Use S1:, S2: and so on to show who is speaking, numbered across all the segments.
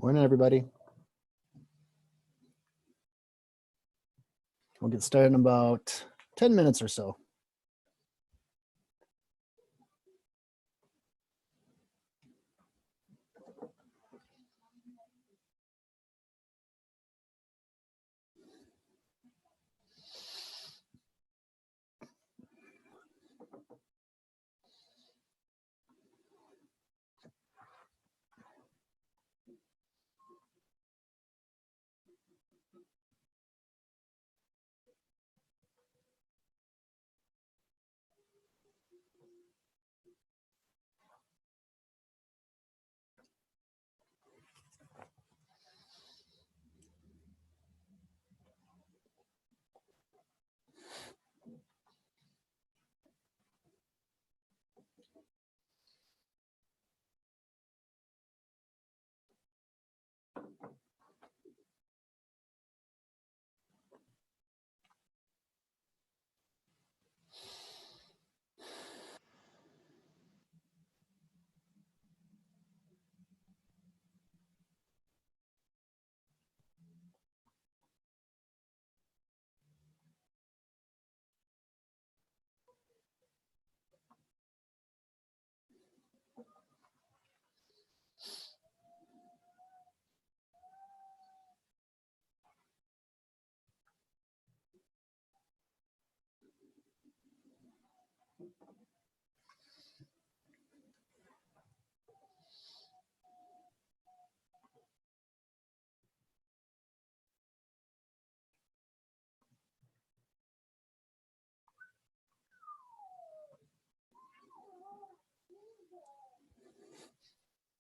S1: Morning, everybody. We'll get started in about 10 minutes or so.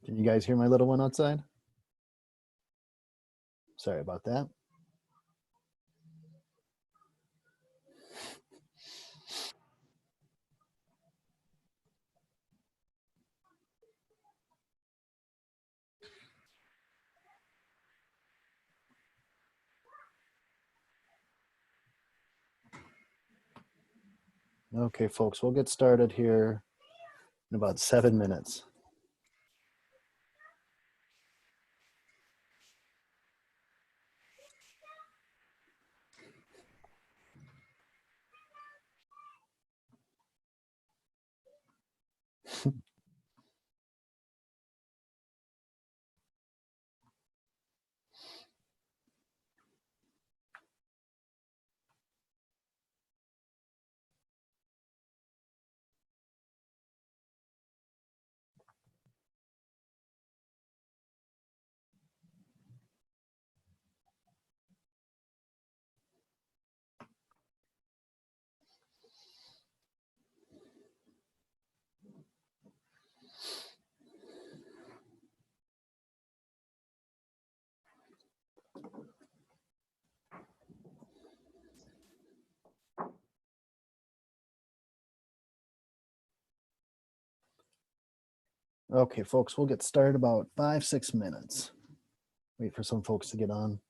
S1: Can you guys hear my little one outside? Sorry about that. Okay, folks, we'll get started here in about 7 minutes. Okay, folks, we'll get started about 5-6 minutes. Wait for some folks to get on.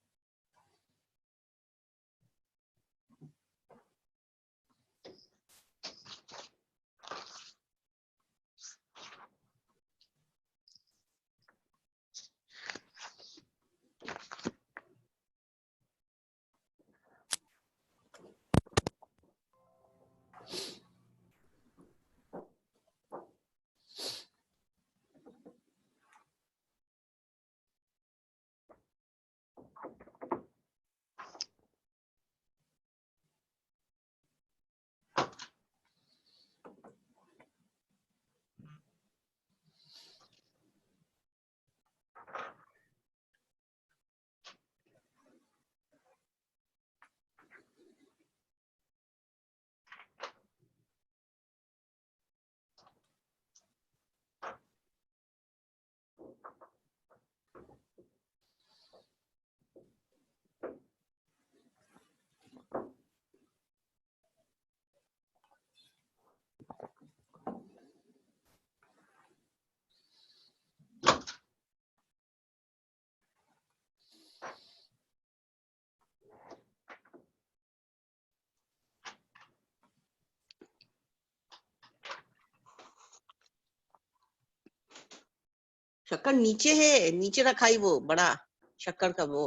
S2: शक्कर नीचे है, नीचे रखा ही वो बड़ा शक्कर का वो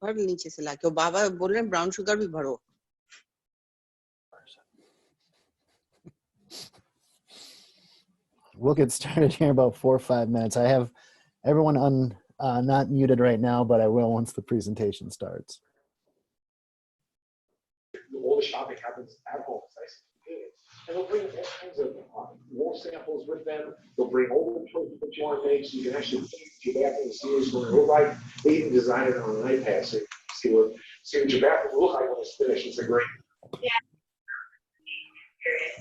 S2: भर नीचे से लाके। बाबा बोल रहे हैं ब्राउन शुगर भी भरो।
S1: We'll get started here in about 4 or 5 minutes. I have everyone not muted right now, but I will once the presentation starts.
S3: All the shopping happens at home. It's nice and convenient. And they'll bring all kinds of wool samples with them. They'll bring all the choices that you want to make, so you can actually see your bathroom, see what it's going to look like. They even design it on an iPad, so you can see what your bathroom will look like when it's finished. It's a great.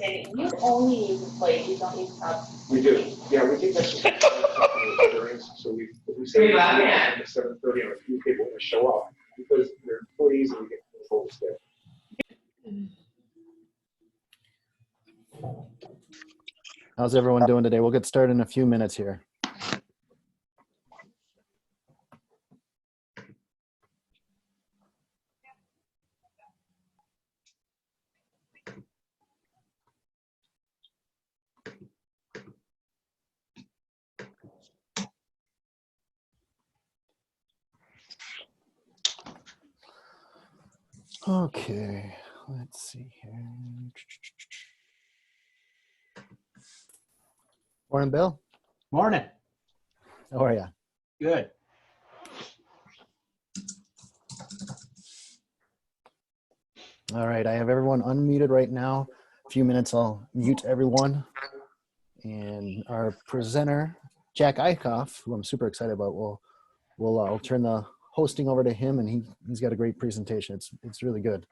S4: And you only need the plate, you don't need cups.
S3: We do. Yeah, we think that's experience. So we say at 7:30 on a few people are going to show up because they're employees and we get control the schedule.
S1: How's everyone doing today? We'll get started in a few minutes here. Okay, let's see here. Morning, Bill.
S5: Morning.
S1: How are you?
S5: Good.
S1: All right, I have everyone unmuted right now. A few minutes, I'll mute everyone. And our presenter, Jack Eichhoff, who I'm super excited about, I'll turn the hosting over to him, and he's got a great presentation. It's really good.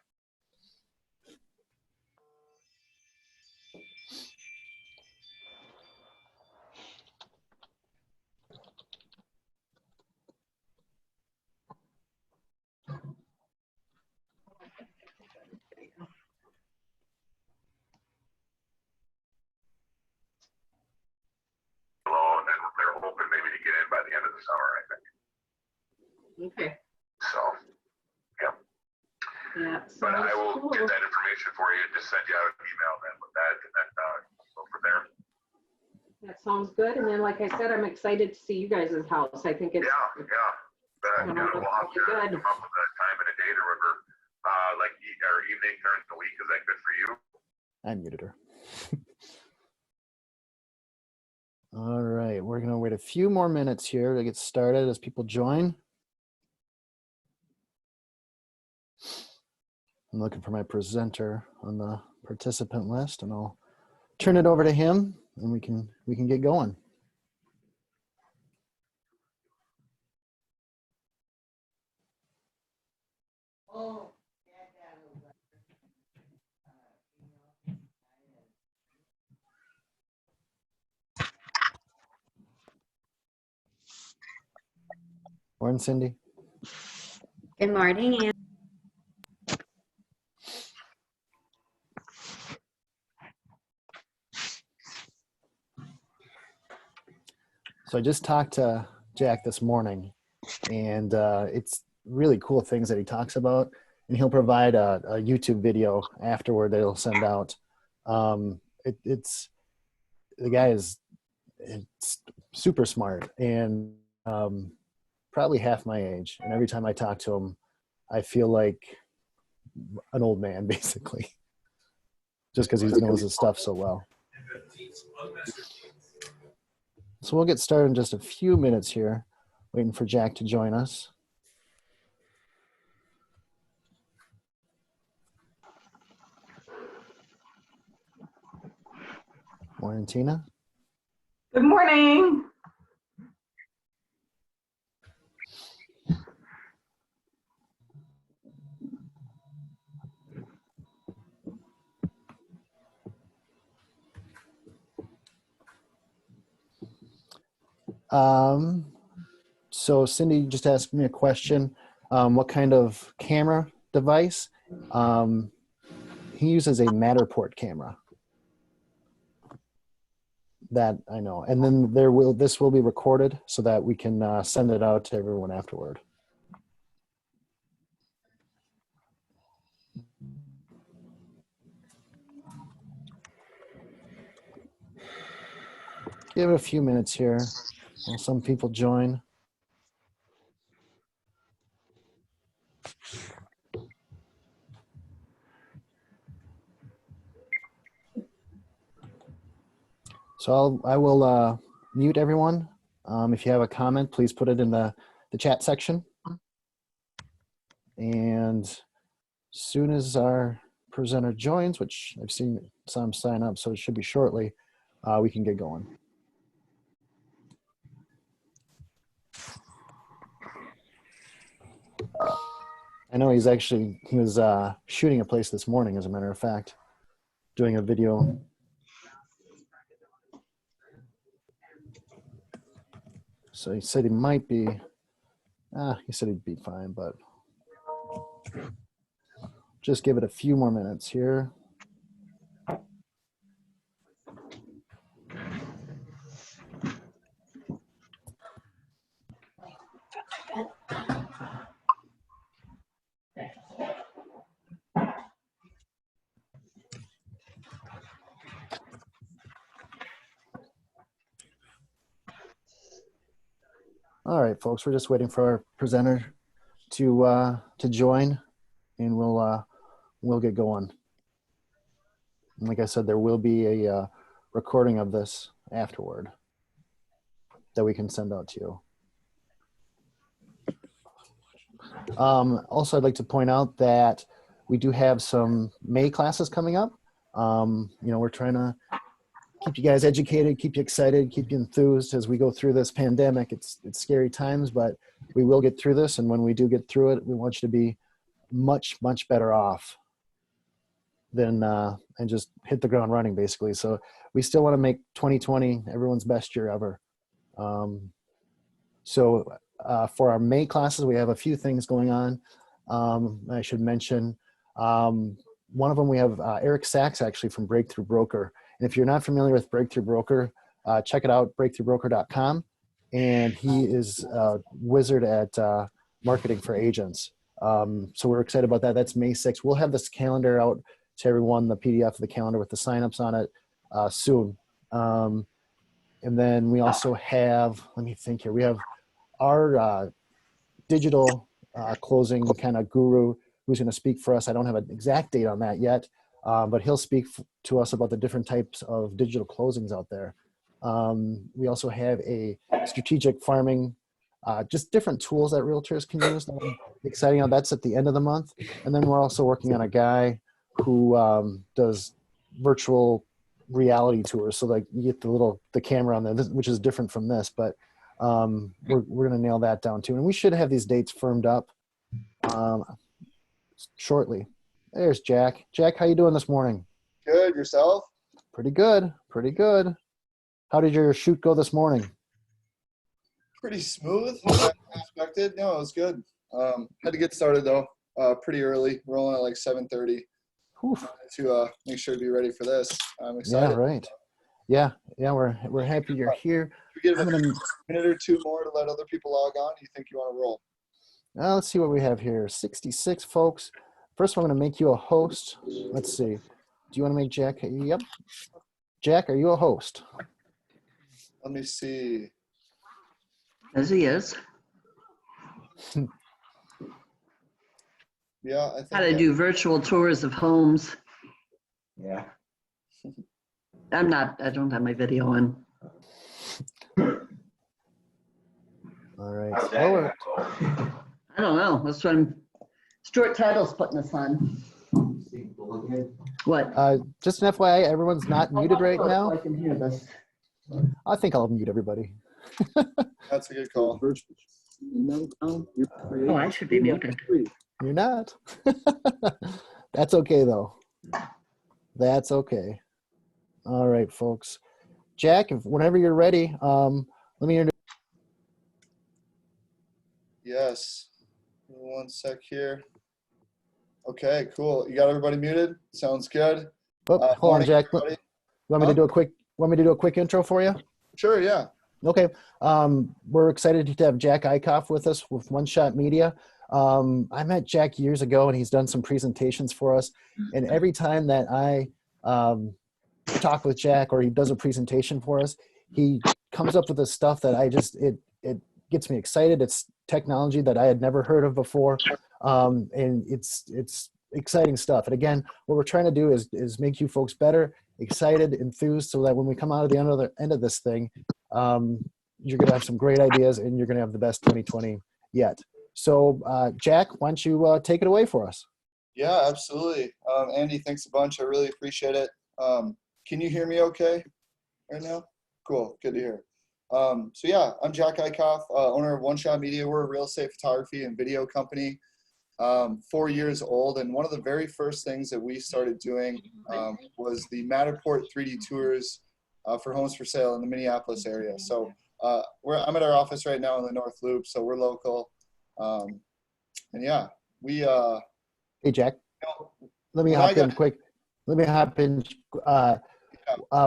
S6: And then they're hoping maybe to get in by the end of the summer, I think.
S4: Okay.
S6: So, yeah.
S4: Yeah.
S6: But I will get that information for you and just send you out an email then with that, and then go from there.
S4: That sounds good. And then, like I said, I'm excited to see you guys' house. I think it's
S6: Yeah. We'll have to come up with a time and a date or whatever, like our evening during the week. Is that good for you?
S1: I muted her. All right, we're going to wait a few more minutes here to get started as people join. I'm looking for my presenter on the participant list, and I'll turn it over to him, and we can get going. Morning, Cindy.
S7: Good morning, Ann.
S1: So I just talked to Jack this morning, and it's really cool things that he talks about. And he'll provide a YouTube video afterward that he'll send out. It's the guy is it's super smart and probably half my age. And every time I talk to him, I feel like an old man, basically, just because he knows his stuff so well. So we'll get started in just a few minutes here, waiting for Jack to join us. Morning, Tina.
S4: Good morning.
S1: So Cindy just asked me a question. What kind of camera device? He uses a Matterport camera. That I know. And then this will be recorded so that we can send it out to everyone afterward. Give it a few minutes here while some people join. So I will mute everyone. If you have a comment, please put it in the chat section. And as soon as our presenter joins, which I've seen some sign up, so it should be shortly, we can get going. I know he was shooting a place this morning, as a matter of fact, doing a video. So he said he might be, he said he'd be fine, but just give it a few more minutes here. All right, folks, we're just waiting for our presenter to join, and we'll get going. And like I said, there will be a recording of this afterward that we can send out to you. Also, I'd like to point out that we do have some May classes coming up. We're trying to keep you guys educated, keep you excited, keep you enthused as we go through this pandemic. It's scary times, but we will get through this. And when we do get through it, we want you to be much, much better off than and just hit the ground running, basically. So we still want to make 2020 everyone's best year ever. For our May classes, we have a few things going on. I should mention one of them, we have Eric Sachs, actually, from Breakthrough Broker. And if you're not familiar with Breakthrough Broker, check it out, breakthroughbroker.com. And he is a wizard at marketing for agents. So we're excited about that. That's May 6th. We'll have this calendar out to everyone, the PDF of the calendar with the signups on it soon. And then we also have, let me think here, we have our digital closing kind of guru who's going to speak for us. I don't have an exact date on that yet. But he'll speak to us about the different types of digital closings out there. We also have a strategic farming, just different tools that realtors can use. Exciting. That's at the end of the month. And then we're also working on a guy who does virtual reality tours. So like you get the camera on there, which is different from this, but we're going to nail that down too. And we should have these dates firmed up shortly. There's Jack. Jack, how you doing this morning?
S5: Good. Yourself?
S1: Pretty good. Pretty good. How did your shoot go this morning?
S5: Pretty smooth. As expected. No, it was good. Had to get started though. Pretty early. Rolling at like 7:30 to make sure to be ready for this. I'm excited.
S1: Yeah, right. Yeah, we're happy you're here.
S5: We get
S1: I'm
S5: a
S1: gonna
S5: minute or two more to let other people log on. Do you think you want to roll?
S1: let's see what we have here. 66 folks. First, I'm gonna make you a host. Let's see. Do you want to make Jack? Yep. Jack, are you a host?
S5: Let me see.
S8: As he is.
S5: Yeah, I think.
S8: How to do virtual tours of homes.
S9: Yeah.
S8: I don't have my video on.
S1: All right.
S9: How's
S1: Well,
S9: that?
S8: I don't know. That's what Stuart Title's putting us on. What?
S1: just an FYI, everyone's not muted right
S8: So
S1: now.
S8: I can hear this.
S1: I think I'll mute everybody.
S5: That's a good call.
S8: Oh, I should be muted.
S1: You're not. That's okay though. That's okay. All right, folks. Jack, whenever you're ready, let me introduce.
S5: Yes. Give me 1 sec here. Okay, cool. You got everybody muted? Sounds good.
S1: Oh, hold on,
S5: Morning,
S1: Jack.
S5: everybody.
S1: Want me to do a quick? Want me to do a quick intro for you?
S5: Sure, yeah.
S1: Okay. We're excited to have Jack Eichhoff with us with One Shot Media. I met Jack years ago, and he's done some presentations for us. And every time that I talk with Jack or he does a presentation for us, he comes up with this stuff that it gets me excited. It's technology that I had never heard of before, and it's exciting stuff. And again, what we're trying to do is make you folks better, excited, enthused, so that when we come out of the end of this thing, you're gonna have some great ideas and you're gonna have the best 2020 yet. So, Jack, why don't you take it away for us?
S5: Yeah, absolutely. Andy, thanks a bunch. I really appreciate it. Can you hear me okay right now? Cool, good to hear. So yeah, I'm Jack Eichhoff, owner of One Shot Media. We're a real estate photography and video company, 4 years old. And one of the very first things that we started doing was the Matterport 3D tours for homes for sale in the Minneapolis area. So I'm at our office right now in the North Loop, so we're local. And yeah, we
S1: Hey, Jack. Let me
S5: when
S1: hop
S5: I got-
S1: in quick. Let me hop in.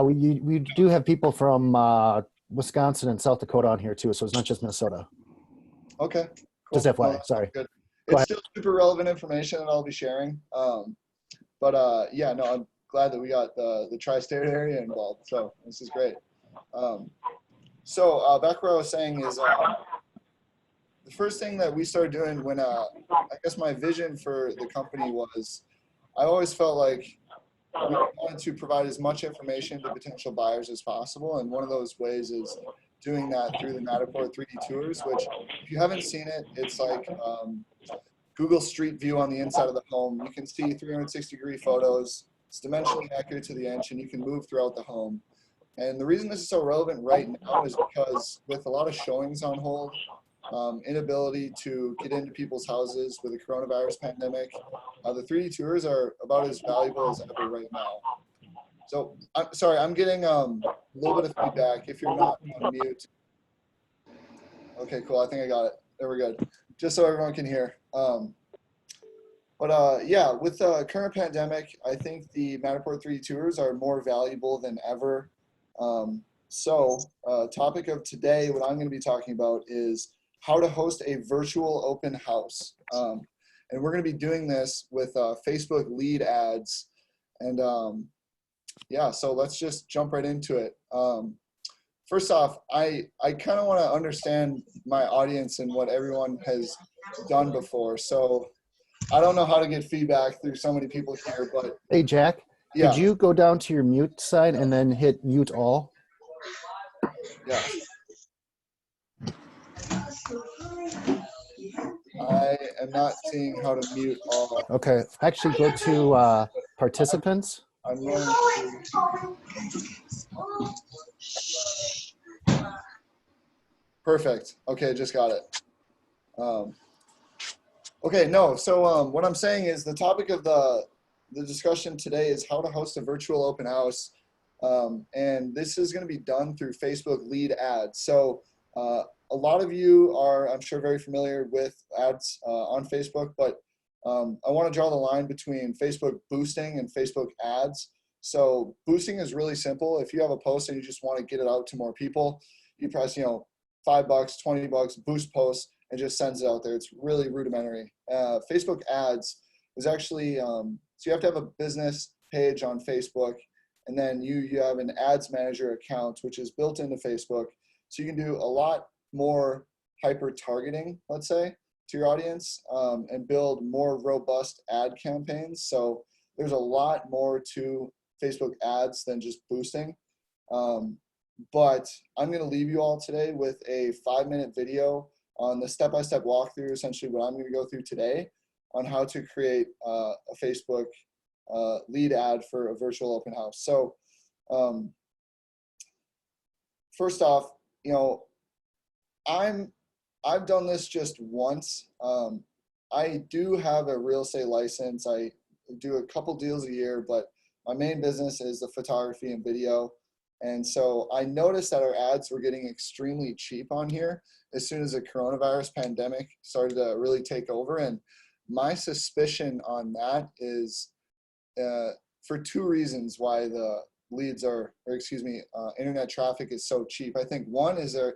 S1: We do have people from Wisconsin and South Dakota on here too, so it's not just Minnesota.
S5: Okay.
S1: Just
S5: No,
S1: FYI,
S5: that
S1: sorry.
S5: sounds good.
S1: Go
S5: It's still super relevant information that I'll be sharing. Yeah, no, I'm glad that we got the tri-state area involved. So this is great. Back where I was saying is the first thing that we started doing when I guess my vision for the company was I always felt like we wanted to provide as much information to potential buyers as possible. And one of those ways is doing that through the Matterport 3D tours, which if you haven't seen it, it's like Google Street View on the inside of the home. You can see 360-degree photos. It's dimensionally accurate to the inch, and you can move throughout the home. And the reason this is so relevant right now is because with a lot of showings on hold, inability to get into people's houses with the coronavirus pandemic, the 3D tours are about as valuable as ever right now. So I'm sorry, I'm getting a little bit of feedback. If you're not on mute. Okay, cool. I think I got it. There we go. Just so everyone can hear. Yeah, with the current pandemic, I think the Matterport 3D tours are more valuable than ever. Topic of today, what I'm going to be talking about is how to host a virtual open house. And we're going to be doing this with Facebook lead ads. And yeah, so let's just jump right into it. First off, I kind of want to understand my audience and what everyone has done before. So I don't know how to get feedback through so many people here, but
S1: Hey, Jack.
S5: yeah.
S1: Could you go down to your mute sign and then hit mute all?
S5: Yeah. I am not seeing how to mute all.
S1: Okay. Actually, go to participants.
S5: I'm going to. Perfect. Okay, just got it. Okay, no. So what I'm saying is the topic of the discussion today is how to host a virtual open house. And this is going to be done through Facebook lead ads. So a lot of you are, I'm sure, very familiar with ads on Facebook, but I want to draw the line between Facebook boosting and Facebook ads. So boosting is really simple. If you have a post and you just want to get it out to more people, you press, $5, $20, boost post, and just sends it out there. It's really rudimentary. Facebook ads is actually, so you have to have a business page on Facebook, and then you have an ads manager account, which is built into Facebook. So you can do a lot more hyper targeting, let's say, to your audience, and build more robust ad campaigns. So there's a lot more to Facebook ads than just boosting. But I'm going to leave you all today with a 5-minute video on the step-by-step walkthrough, essentially what I'm going to go through today on how to create a Facebook lead ad for a virtual open house. So first off, I've done this just once. I do have a real estate license. I do a couple deals a year, but my main business is the photography and video. And so I noticed that our ads were getting extremely cheap on here as soon as the coronavirus pandemic started to really take over. And my suspicion on that is for 2 reasons why the leads internet traffic is so cheap. I think one is that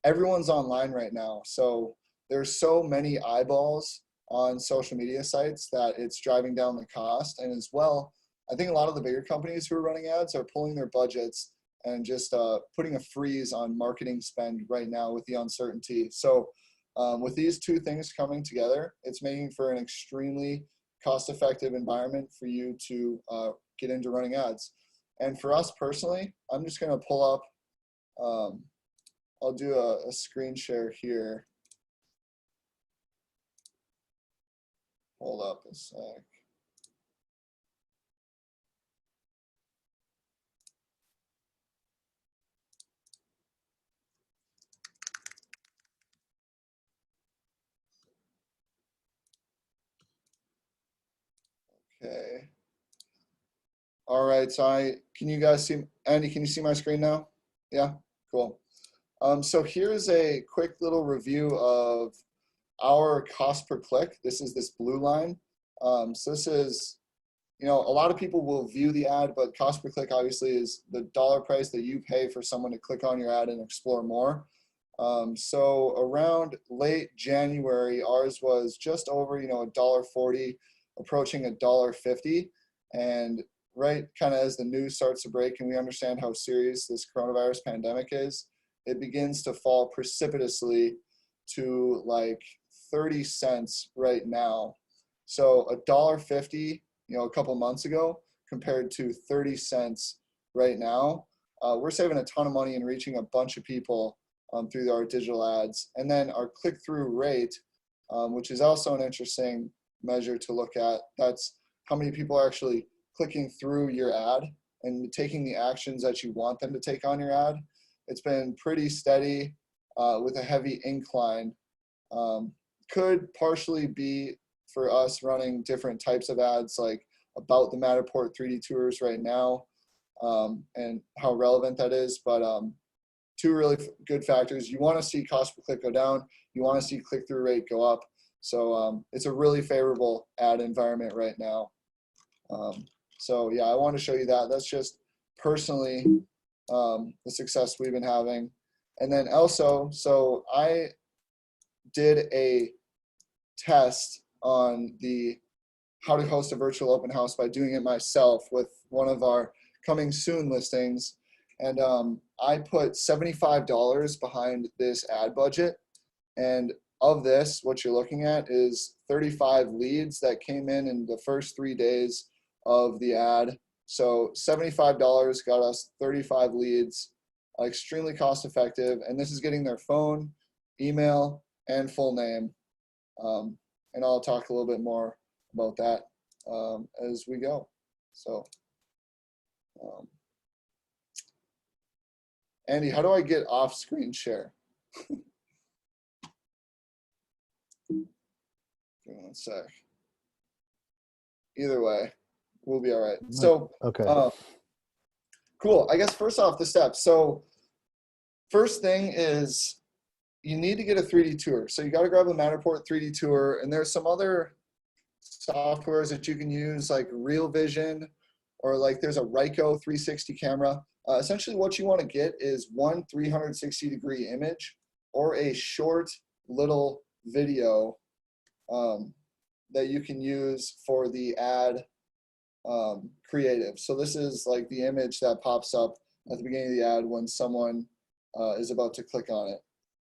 S5: everyone's online right now. So there's so many eyeballs on social media sites that it's driving down the cost. And as well, I think a lot of the bigger companies who are running ads are pulling their budgets and just putting a freeze on marketing spend right now with the uncertainty. So with these 2 things coming together, it's making for an extremely cost-effective environment for you to get into running ads. And for us personally, I'm just gonna pull up, I'll do a screen share here. Hold up a sec. Okay. All right, so can you guys see, Andy, can you see my screen now? Yeah, cool. So here's a quick little review of our cost per click. This is this blue line. So this is, a lot of people will view the ad, but cost per click obviously is the dollar price that you pay for someone to click on your ad and explore more. So around late January, ours was just over, $1.40, approaching $1.50. And right kind of as the news starts to break and we understand how serious this coronavirus pandemic is, it begins to fall precipitously to like 30 cents right now. So $1.50, a couple months ago compared to 30 cents right now. We're saving a ton of money and reaching a bunch of people through our digital ads. And then our click-through rate, which is also an interesting measure to look at. That's how many people are actually clicking through your ad and taking the actions that you want them to take on your ad. It's been pretty steady with a heavy incline. Could partially be for us running different types of ads like about the Matterport 3D tours right now and how relevant that is. But 2 really good factors. You want to see cost per click go down. You want to see click-through rate go up. So it's a really favorable ad environment right now. So yeah, I want to show you that. That's just personally the success we've been having. And then also, so I did a test on the how to host a virtual open house by doing it myself with one of our coming soon listings. And I put $75 behind this ad budget. And of this, what you're looking at is 35 leads that came in the first 3 days of the ad. So $75 got us 35 leads, extremely cost effective. And this is getting their phone, email, and full name. And I'll talk a little bit more about that as we go. So, Andy, how do I get off screen share? Give me 1 sec. Either way, we'll be all right. So,
S1: Okay.
S5: Cool. I guess first off, the steps. So first thing is you need to get a 3D tour. So you got to grab a Matterport 3D tour, and there's some other softwares that you can use like Real Vision or like there's a Ryko 360 camera. Essentially what you want to get is one 360-degree image or a short little video that you can use for the ad creative. So this is like the image that pops up at the beginning of the ad when someone is about to click on it.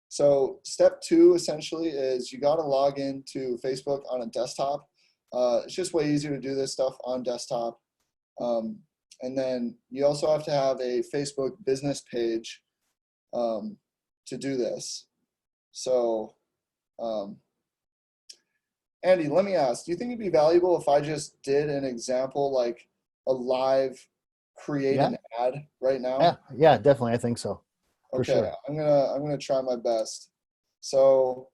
S5: So step 2 essentially is you got to log into Facebook on a desktop. It's just way easier to do this stuff on desktop. And then you also have to have a Facebook business page to do this. So Andy, let me ask, do you think it'd be valuable if I just did an example, like a live create an ad right now?
S1: Yeah, definitely. I think so. For
S5: Okay,
S1: sure.
S5: I'm gonna try my best. So,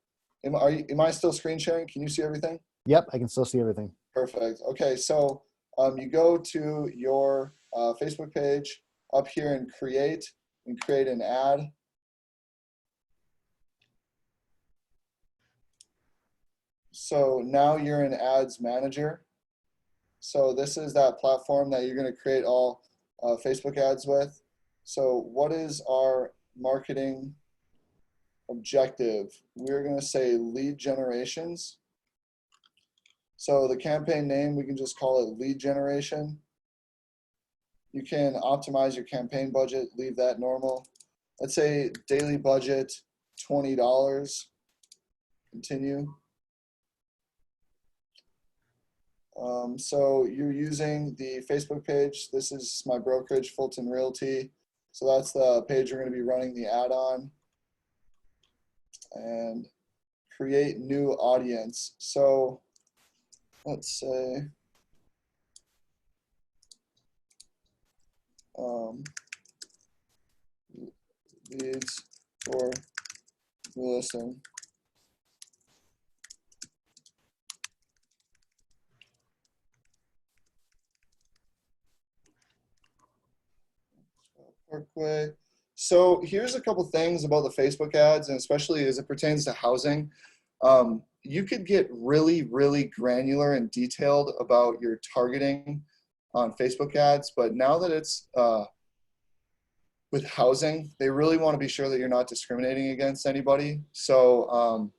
S5: am I still screen sharing? Can you see everything?
S1: Yep, I can still see everything.
S5: Perfect. Okay, so you go to your Facebook page up here and create an ad. So now you're in Ads Manager. So this is that platform that you're going to create all Facebook ads with. So what is our marketing objective? We're going to say lead generations. So the campaign name, we can just call it lead generation. You can optimize your campaign budget, leave that normal. Let's say daily budget, $20. Continue. So you're using the Facebook page. This is my brokerage, Fulton Realty. So that's the page we're going to be running the ad on. And create new audience. So let's say leads for listen. Parkway. So here's a couple things about the Facebook ads, and especially as it pertains to housing. You could get really, really granular and detailed about your targeting on Facebook ads, but now that it's with housing, they really want to be sure that you're not discriminating against anybody. So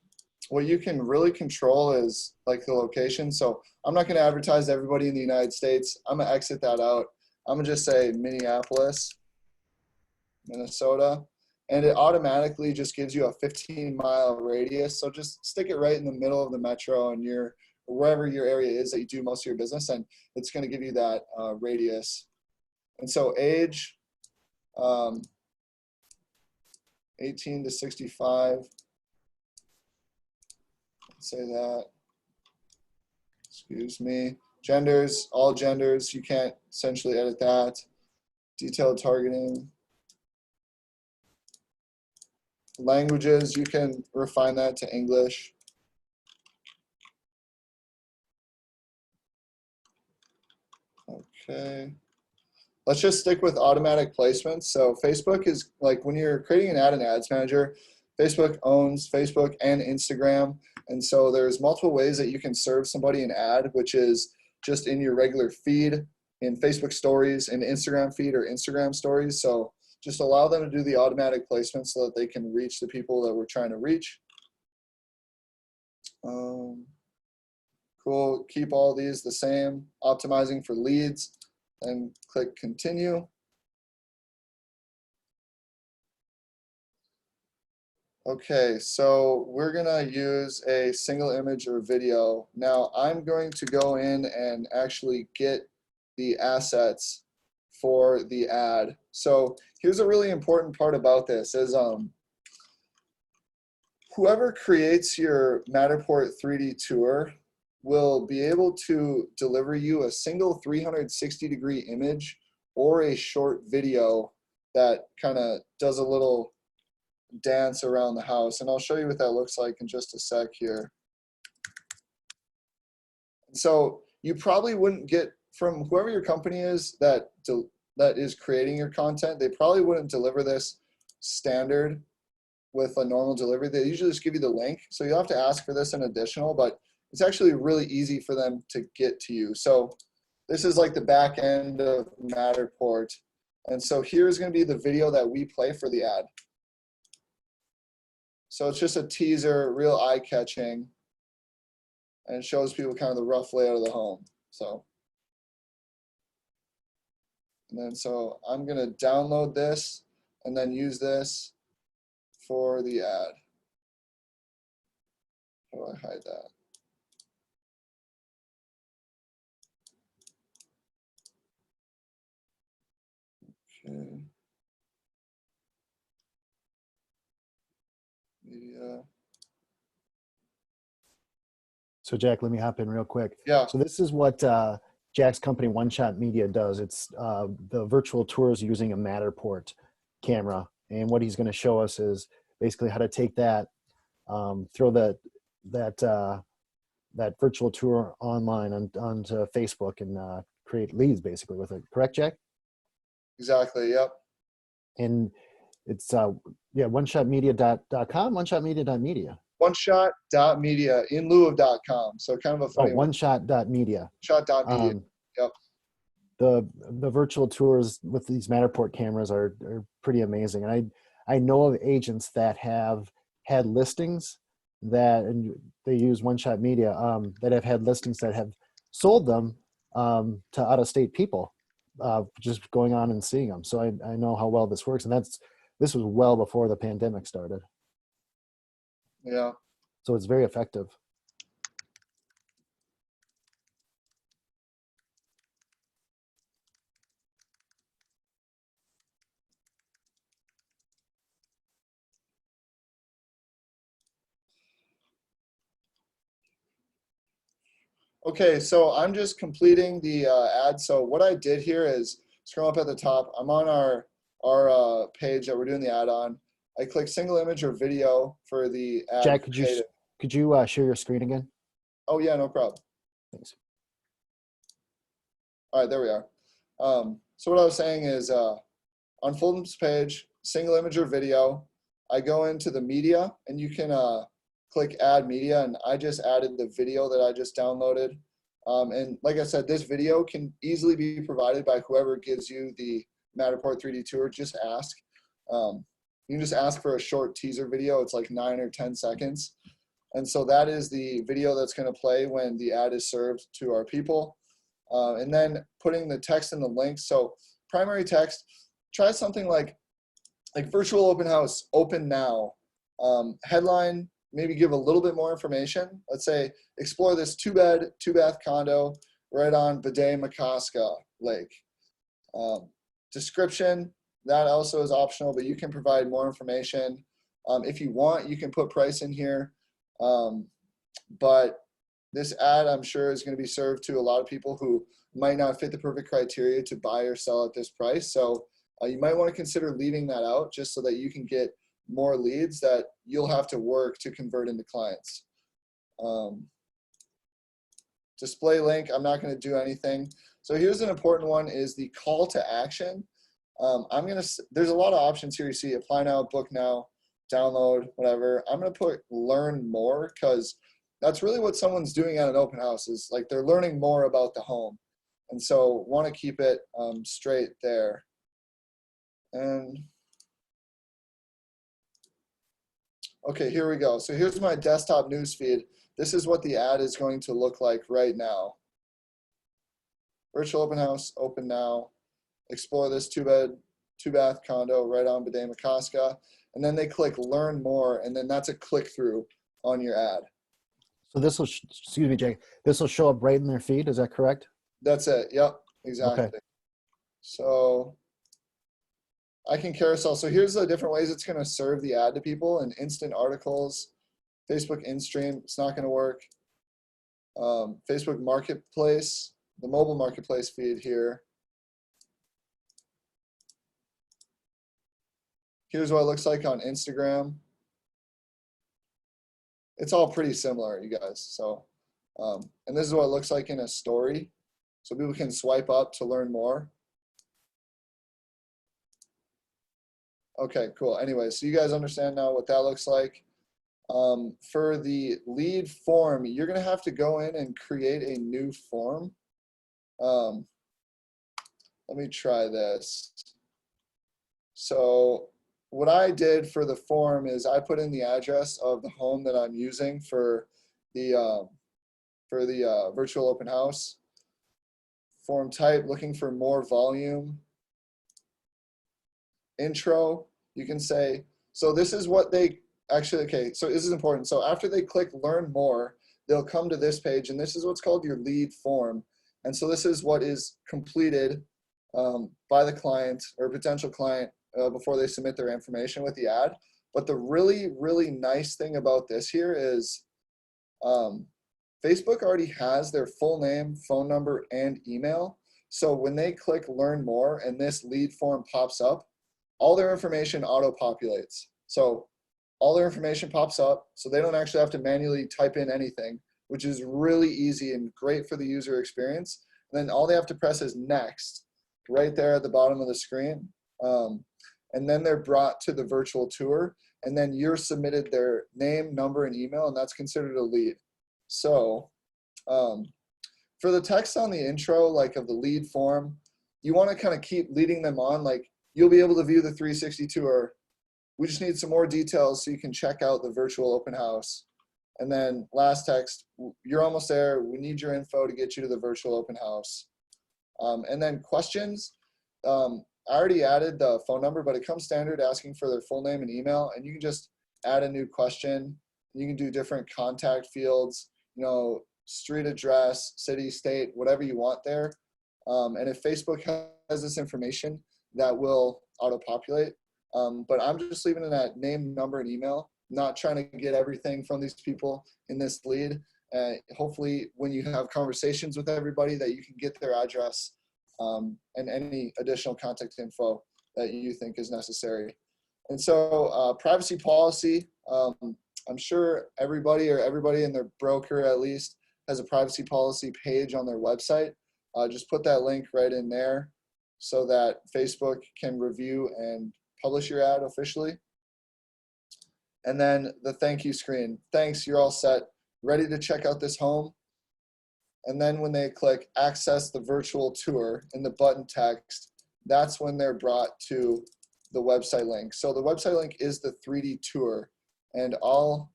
S5: what you can really control is like the location. So I'm not going to advertise to everybody in the United States. I'm going to exit that out. I'm going to just say Minneapolis, Minnesota, and it automatically just gives you a 15-mile radius. So just stick it right in the middle of the metro and wherever your area is that you do most of your business, and it's going to give you that radius. And so age, 18 to 65. Let's say that. Excuse me. Genders, all genders. You can't essentially edit that. Detailed targeting. Languages, you can refine that to English. Okay. Let's just stick with automatic placements. So Facebook is like when you're creating an ad in Ads Manager, Facebook owns Facebook and Instagram. And so there's multiple ways that you can serve somebody an ad, which is just in your regular feed, in Facebook stories, in Instagram feed or Instagram stories. So just allow them to do the automatic placement so that they can reach the people that we're trying to reach. Cool, keep all these the same, optimizing for leads, and click continue. Okay, so we're gonna use a single image or video. Now I'm going to go in and actually get the assets for the ad. So here's a really important part about this is whoever creates your Matterport 3D tour will be able to deliver you a single 360-degree image or a short video that kind of does a little dance around the house. And I'll show you what that looks like in just a sec here. So you probably wouldn't get from whoever your company is that is creating your content, they probably wouldn't deliver this standard with a normal delivery. They usually just give you the link. So you'll have to ask for this in additional, but it's actually really easy for them to get to you. So this is like the back end of Matterport. And so here's going to be the video that we play for the ad. So it's just a teaser, real eye-catching, and it shows people kind of the rough layout of the home. So, and then so I'm going to download this and then use this for the ad. How do I hide that? Okay. Media.
S1: So Jack, let me hop in real quick.
S5: Yeah.
S1: So this is what Jack's company, One Shot Media, does. It's the virtual tours using a Matterport camera. And what he's going to show us is basically how to take that, throw that virtual tour online onto Facebook and create leads basically with it. Correct, Jack?
S5: Exactly. Yep.
S1: And it's oneshotmedia.com, oneshotmedia.media.
S5: Oneshot.media in lieu of .com. So kind of a funny one.
S1: Oneshot.media.
S5: Shot.media. Yep.
S1: The virtual tours with these Matterport cameras are pretty amazing. And I know of agents that have had listings that, and they use One Shot Media, that have had listings that have sold them to out-of-state people, just going on and seeing them. So I know how well this works. And this was well before the pandemic started.
S5: Yeah.
S1: So it's very effective.
S5: Okay, so I'm just completing the ad. So what I did here is scroll up at the top. I'm on our page that we're doing the ad on. I click single image or video for the ad.
S1: Jack, could you share your screen again?
S5: Oh yeah, no problem.
S1: Thanks.
S5: All right, there we are. So what I was saying is on Fulton's page, single image or video, I go into the media and you can click add media, and I just added the video that I just downloaded. And like I said, this video can easily be provided by whoever gives you the Matterport 3D tour. Just ask. You can just ask for a short teaser video. It's like 9 or 10 seconds. And so that is the video that's going to play when the ad is served to our people. And then putting the text in the link. So primary text, try something like virtual open house, open now. Headline, maybe give a little bit more information. Let's say, explore this 2-bed, 2-bath condo right on Bede-Makaska Lake. Description, that also is optional, but you can provide more information. If you want, you can put price in here. But this ad, I'm sure, is going to be served to a lot of people who might not fit the perfect criteria to buy or sell at this price. So you might want to consider leaving that out just so that you can get more leads that you'll have to work to convert into clients. Display link, I'm not going to do anything. So here's an important one, is the call to action. There's a lot of options here. You see apply now, book now, download, whatever. I'm going to put learn more, because that's really what someone's doing at an open house, is like they're learning more about the home. And so want to keep it straight there. And okay, here we go. So here's my desktop newsfeed. This is what the ad is going to look like right now. Virtual open house, open now. Explore this 2-bed, 2-bath condo right on Bede-Makaska. And then they click learn more, and then that's a click through on your ad.
S1: So this will, excuse me, Jake, this will show up right in their feed. Is that correct?
S5: That's it. Yep, exactly.
S1: Okay.
S5: So I can carousel. So here's the different ways it's going to serve the ad to people: in instant articles, Facebook InStream. It's not going to work. Facebook Marketplace, the mobile marketplace feed here. Here's what it looks like on Instagram. It's all pretty similar, you guys. So, and this is what it looks like in a story. So people can swipe up to learn more. Okay, cool. Anyway, so you guys understand now what that looks like. For the lead form, you're going to have to go in and create a new form. let me try this. So what I did for the form is I put in the address of the home that I'm using for the virtual open house. Form type, looking for more volume. Intro, you can say, so this is what they actually, okay, so this is important. So after they click learn more, they'll come to this page, and this is what's called your lead form. And so this is what is completed by the client or potential client before they submit their information with the ad. But the really, really nice thing about this here is Facebook already has their full name, phone number, and email. So when they click learn more and this lead form pops up, all their information auto-populates. So all their information pops up, so they don't actually have to manually type in anything, which is really easy and great for the user experience. And then all they have to press is next, right there at the bottom of the screen. And then they're brought to the virtual tour, and then you're submitted their name, number, and email, and that's considered a lead. So for the text on the intro, like of the lead form, you want to kind of keep leading them on, like you'll be able to view the 360 tour. We just need some more details so you can check out the virtual open house. And then last text, you're almost there. We need your info to get you to the virtual open house. And then questions, I already added the phone number, but it comes standard asking for their full name and email. And you can just add a new question. You can do different contact fields, you know, street address, city, state, whatever you want there. And if Facebook has this information, that will auto-populate. But I'm just leaving it at name, number, and email, not trying to get everything from these people in this lead. Hopefully when you have conversations with everybody that you can get their address and any additional contact info that you think is necessary. And so privacy policy, I'm sure everybody and their broker at least has a privacy policy page on their website. Just put that link right in there so that Facebook can review and publish your ad officially. And then the thank you screen. Thanks, you're all set. Ready to check out this home. And then when they click access the virtual tour in the button text, that's when they're brought to the website link. So the website link is the 3D tour, and I'll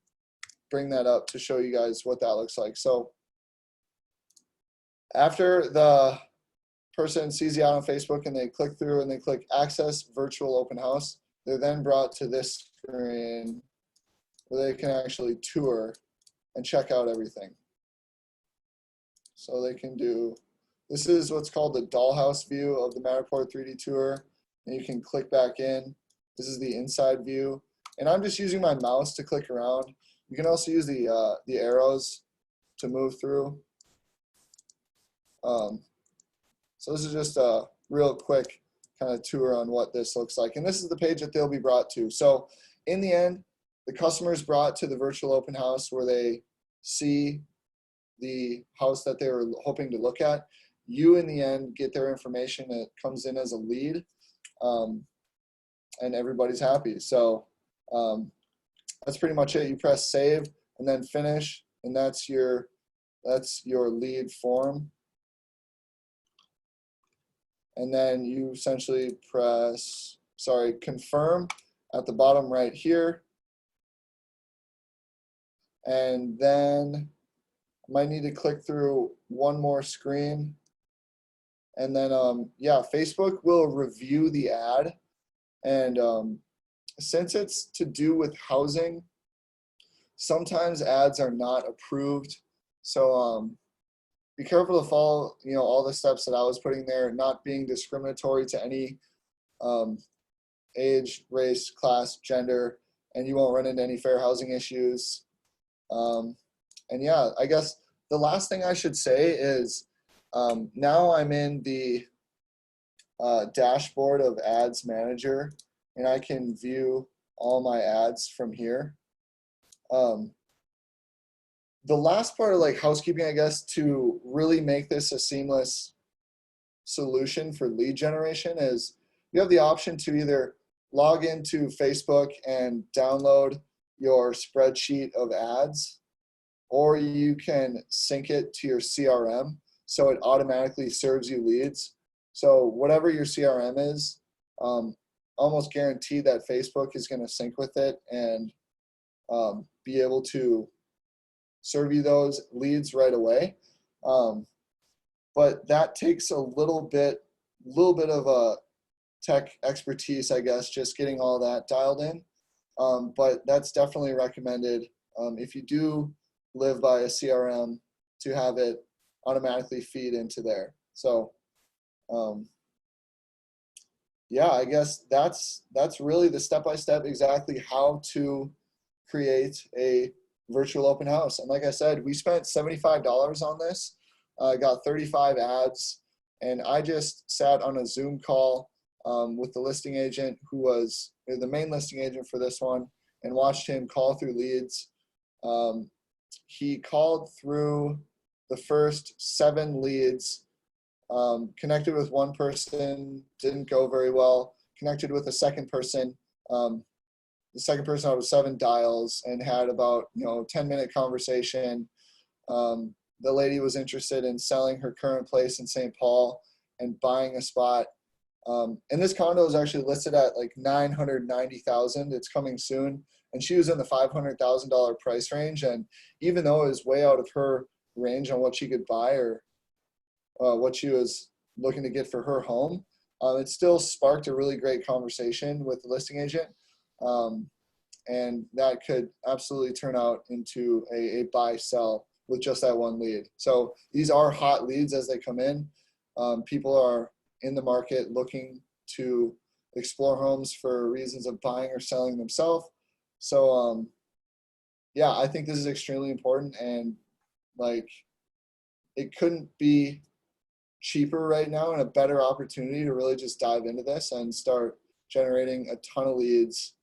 S5: bring that up to show you guys what that looks like. So after the person sees the ad on Facebook and they click through and they click access virtual open house, they're then brought to this screen where they can actually tour and check out everything. So they can do, this is what's called the dollhouse view of the Matterport 3D tour. And you can click back in. This is the inside view. And I'm just using my mouse to click around. You can also use the arrows to move through. So this is just a real quick kind of tour on what this looks like. And this is the page that they'll be brought to. So in the end, the customer is brought to the virtual open house where they see the house that they were hoping to look at. You, in the end, get their information. It comes in as a lead, and everybody's happy. So that's pretty much it. You press save and then finish, and that's your lead form. And then you essentially press, confirm at the bottom right here. And then I might need to click through one more screen. And then, yeah, Facebook will review the ad. And since it's to do with housing, sometimes ads are not approved. So be careful to follow, all the steps that I was putting there, not being discriminatory to any age, race, class, gender, and you won't run into any fair housing issues. And yeah, I guess the last thing I should say is now I'm in the dashboard of Ads Manager, and I can view all my ads from here. The last part of like housekeeping, I guess, to really make this a seamless solution for lead generation is you have the option to either log into Facebook and download your spreadsheet of ads, or you can sync it to your CRM. so it automatically serves you leads. So whatever your CRM is, almost guarantee that Facebook is going to sync with it and be able to serve you those leads right away. But that takes a little bit of a tech expertise, I guess, just getting all that dialed in. But that's definitely recommended if you do live by a CRM to have it automatically feed into there. So yeah, I guess that's really the step-by-step exactly how to create a virtual open house. And like I said, we spent $75 on this, got 35 ads, and I just sat on a Zoom call with the listing agent who was the main listing agent for this one and watched him call through leads. He called through the first 7 leads, connected with one person, didn't go very well, connected with a second person. The second person out of 7 dials and had about 10-minute conversation. The lady was interested in selling her current place in St. Paul and buying a spot. And this condo is actually listed at like $990,000. It's coming soon, and she was in the $500,000 price range. And even though it was way out of her range on what she could buy or what she was looking to get for her home, it still sparked a really great conversation with the listing agent. And that could absolutely turn out into a buy-sell with just that one lead. So these are hot leads as they come in. People are in the market looking to explore homes for reasons of buying or selling themselves. So yeah, I think this is extremely important, and like it couldn't be cheaper right now and a better opportunity to really just dive into this and start generating a ton of leads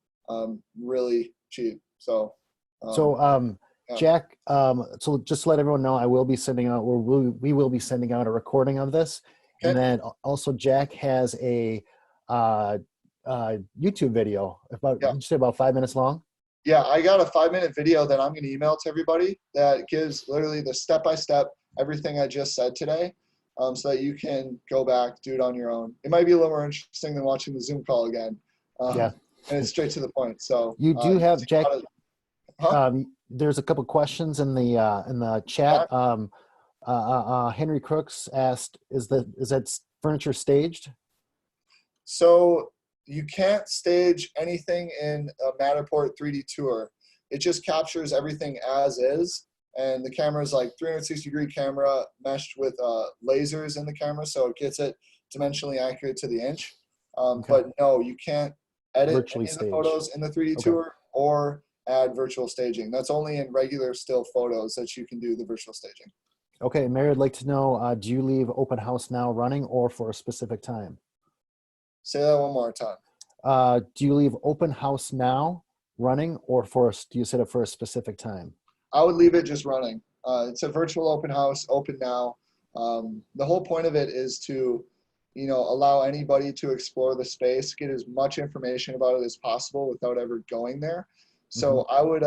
S5: really cheap. So yeah.
S1: Jack, so just to let everyone know, I will be sending out, or we will be sending out a recording of this.
S5: Okay.
S1: And then also Jack has a YouTube video about,
S5: Yeah.
S1: you say about 5 minutes long?
S5: Yeah, I got a 5-minute video that I'm going to email to everybody that gives literally the step-by-step everything I just said today, so that you can go back, do it on your own. It might be a little more interesting than watching the Zoom call again.
S1: Yeah.
S5: And it's straight to the point. So
S1: You do have, Jack,
S5: Huh?
S1: there's a couple questions in the chat. Henry Crooks asked, is that furniture staged?
S5: So you can't stage anything in a Matterport 3D tour. It just captures everything as is. And the camera is like 360-degree camera meshed with lasers in the camera, so it gets it dimensionally accurate to the inch. But no, you can't edit
S1: Virtually
S5: any of the
S1: staged.
S5: photos in the 3D tour or add virtual staging. That's only in regular still photos that you can do the virtual staging.
S1: Okay, Mary, I'd like to know, do you leave open house now running or for a specific time?
S5: Say that one more time.
S1: Do you leave open house now running or do you set it for a specific time?
S5: I would leave it just running. It's a virtual open house, open now. The whole point of it is to, allow anybody to explore the space, get as much information about it as possible without ever going there. So I would,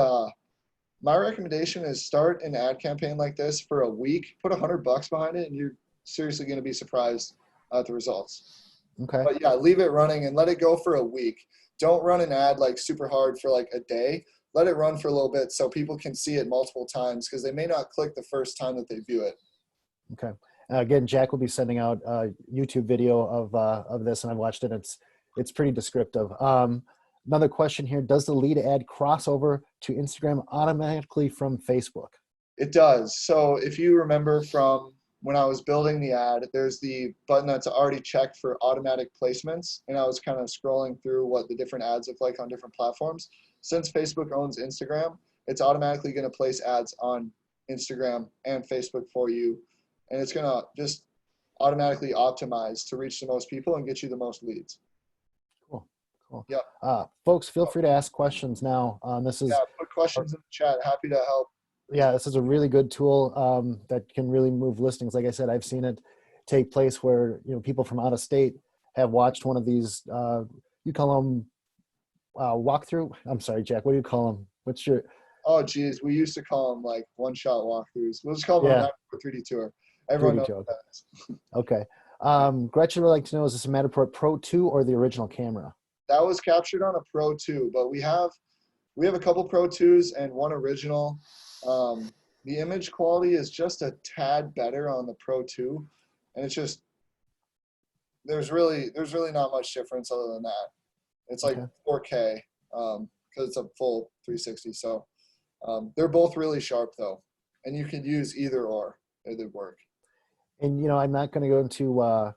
S5: my recommendation is start an ad campaign like this for a week, put $100 behind it, and you're seriously going to be surprised at the results.
S1: Okay.
S5: But yeah, leave it running and let it go for a week. Don't run an ad like super hard for like a day. Let it run for a little bit so people can see it multiple times, because they may not click the first time that they view it.
S1: Okay. Again, Jack will be sending out a YouTube video of this, and I've watched it. It's pretty descriptive. Another question here: does the lead ad cross over to Instagram automatically from Facebook?
S5: It does. So if you remember from when I was building the ad, there's the button that's already checked for automatic placements, and I was kind of scrolling through what the different ads look like on different platforms. Since Facebook owns Instagram, it's automatically going to place ads on Instagram and Facebook for you. And it's going to just automatically optimize to reach the most people and get you the most leads.
S1: Cool.
S5: Yep.
S1: Folks, feel free to ask questions now.
S5: Put questions in the chat. Happy to help.
S1: Yeah, this is a really good tool that can really move listings. Like I said, I've seen it take place where people from out of state have watched one of these. You call them walkthrough. I'm sorry, Jack. What do you call them? What's your?
S5: Oh, geez, we used to call them like one-shot walkthroughs. We'll just call them a 3D tour. Everyone
S1: 3D
S5: knows
S1: two,
S5: what
S1: okay.
S5: that is.
S1: Okay. Gretchen would like to know, is this a Matterport Pro 2 or the original camera?
S5: That was captured on a Pro 2, but we have a couple Pro 2s and one original. The image quality is just a tad better on the Pro 2, and it's just there's really not much difference other than that. It's like
S1: Okay.
S5: 4K because it's a full 360. So they're both really sharp though, and you can use either or. It would work.
S1: And, you know, I'm not going to go into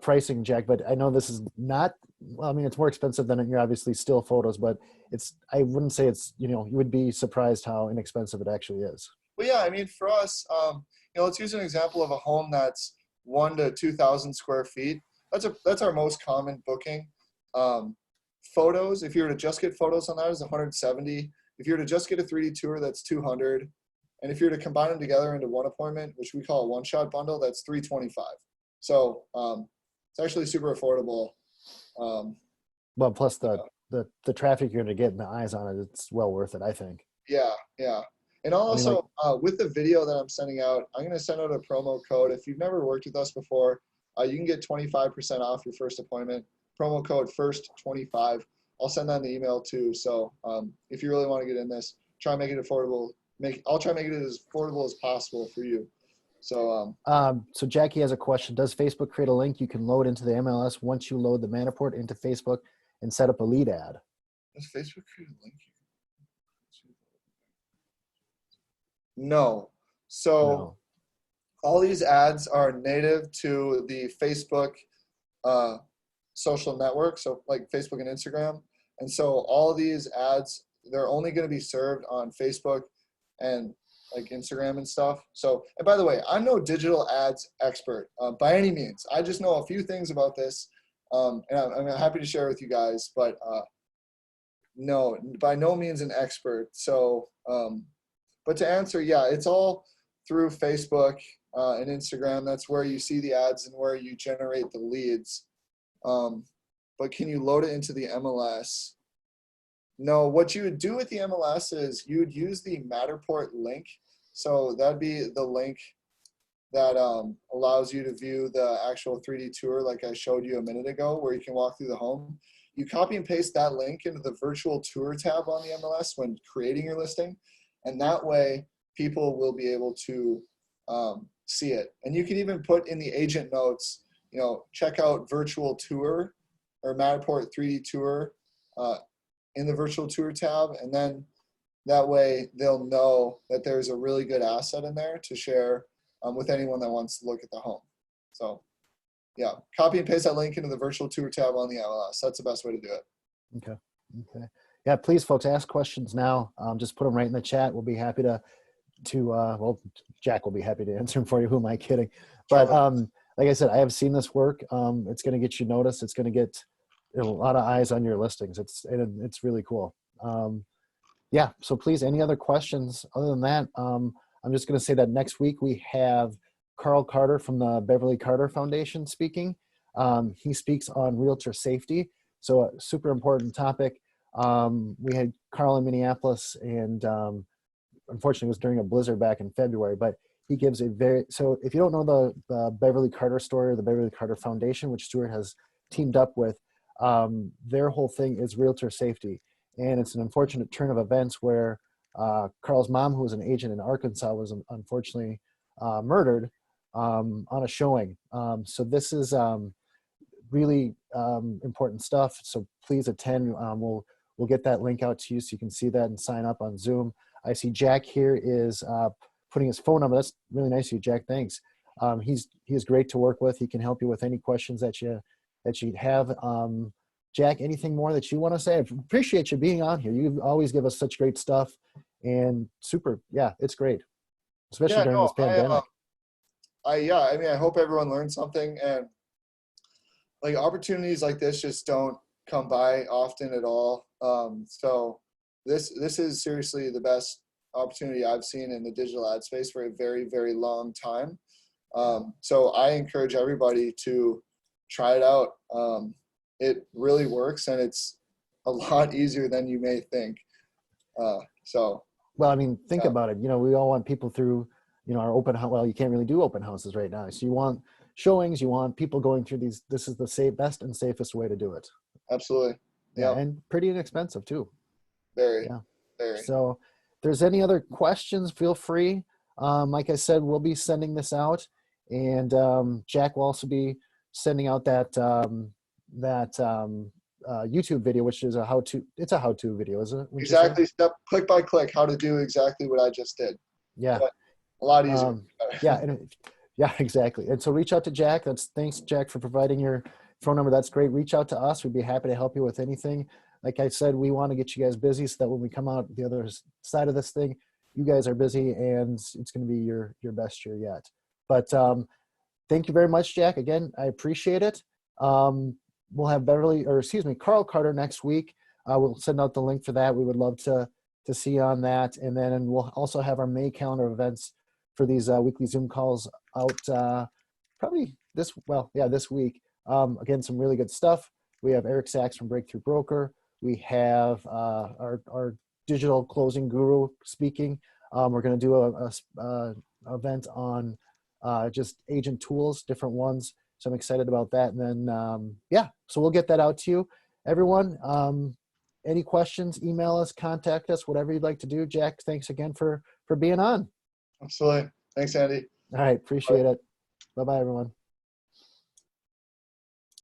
S1: pricing, Jack, but I know this is not, well, I mean, it's more expensive than your obviously still photos, but I wouldn't say it's, you know, you would be surprised how inexpensive it actually is.
S5: Well, yeah, I mean, for us, let's use an example of a home that's 1,000 to 2,000 square feet. That's our most common booking. Photos, if you were to just get photos on that, is 170. If you were to just get a 3D tour, that's 200. And if you were to combine them together into one appointment, which we call a one-shot bundle, that's 325. So it's actually super affordable.
S1: Well, plus the traffic you're going to get and the eyes on it, it's well worth it, I think.
S5: Yeah. And I'll
S1: I mean,
S5: also, with the video that I'm sending out, I'm going to send out a promo code. If you've never worked with us before, you can get 25% off your first appointment. Promo code FIRST25. I'll send that in the email too. So if you really want to get in this, try and make it affordable. I'll try and make it as affordable as possible for you. So
S1: so Jackie has a question. Does Facebook create a link you can load into the MLS once you load the Matterport into Facebook and set up a lead ad?
S5: does Facebook create a link? No. So
S1: No.
S5: all these ads are native to the Facebook social network, so like Facebook and Instagram. And so all these ads, they're only going to be served on Facebook and like Instagram and stuff. So, and by the way, I'm no digital ads expert by any means. I just know a few things about this, and I'm happy to share with you guys, but no, by no means an expert. So, but to answer, yeah, it's all through Facebook and Instagram. That's where you see the ads and where you generate the leads. But can you load it into the MLS? No, what you would do with the MLS is you would use the Matterport link. So that'd be the link that allows you to view the actual 3D tour like I showed you a minute ago, where you can walk through the home. You copy and paste that link into the virtual tour tab on the MLS when creating your listing. And that way people will be able to see it. And you can even put in the agent notes, check out virtual tour or Matterport 3D tour in the virtual tour tab. And then that way they'll know that there's a really good asset in there to share with anyone that wants to look at the home. So yeah, copy and paste that link into the virtual tour tab on the MLS. That's the best way to do it.
S1: Okay. Yeah, please, folks, ask questions now. Just put them right in the chat. We'll be happy to well, Jack will be happy to answer them for you. Who am I kidding? But like I said, I have seen this work. It's going to get you noticed. It's going to get a lot of eyes on your listings. It's really cool. Yeah, so please, any other questions? Other than that, I'm just going to say that next week we have Carl Carter from the Beverly Carter Foundation speaking. He speaks on realtor safety, so a super important topic. We had Carl in Minneapolis, and unfortunately it was during a blizzard back in February, but he gives so if you don't know the Beverly Carter story or the Beverly Carter Foundation, which Stuart has teamed up with, their whole thing is realtor safety. And it's an unfortunate turn of events where Carl's mom, who was an agent in Arkansas, was unfortunately murdered on a showing. So this is really important stuff. So please attend. We'll get that link out to you so you can see that and sign up on Zoom. I see Jack here is putting his phone number. That's really nice of you, Jack. Thanks. He is great to work with. He can help you with any questions that you have. Jack, anything more that you want to say? I appreciate you being on here. You always give us such great stuff, and super. Yeah, it's great, especially during this pandemic.
S5: I hope everyone learned something, and like opportunities like this just don't come by often at all. So this is seriously the best opportunity I've seen in the digital ad space for a very, very long time. So I encourage everybody to try it out. It really works, and it's a lot easier than you may think. Well,
S1: I mean, think about it. We all want people through, our open house. Well, you can't really do open houses right now. So you want showings, you want people going through these. This is the best and safest way to do it.
S5: Absolutely.
S1: Yeah,
S5: Yeah.
S1: and pretty inexpensive too.
S5: Very.
S1: Yeah.
S5: Very.
S1: So if there's any other questions, feel free. Like I said, we'll be sending this out, and Jack will also be sending out that YouTube video, which is a how-to. It's a how-to video, isn't it? Would you say?
S5: Exactly. Step click by click, how to do exactly what I just did.
S1: Yeah.
S5: But a lot easier.
S1: Yeah. Yeah, exactly. And so reach out to Jack. Thanks, Jack, for providing your phone number. That's great. Reach out to us. We'd be happy to help you with anything. Like I said, we want to get you guys busy so that when we come out the other side of this thing, you guys are busy and it's going to be your best year yet. But thank you very much, Jack. Again, I appreciate it. We'll have Carl Carter next week. We'll send out the link for that. We would love to see you on that. And then we'll also have our May calendar of events for these weekly Zoom calls out probably this week. Again, some really good stuff. We have Eric Sachs from Breakthrough Broker. We have our digital closing guru speaking. We're going to do a event on just agent tools, different ones. So I'm excited about that. And then, so we'll get that out to you. Everyone, any questions, email us, contact us, whatever you'd like to do. Jack, thanks again for being on.
S5: Absolutely. Thanks, Andy.
S1: All right. Appreciate it. Bye-bye, everyone.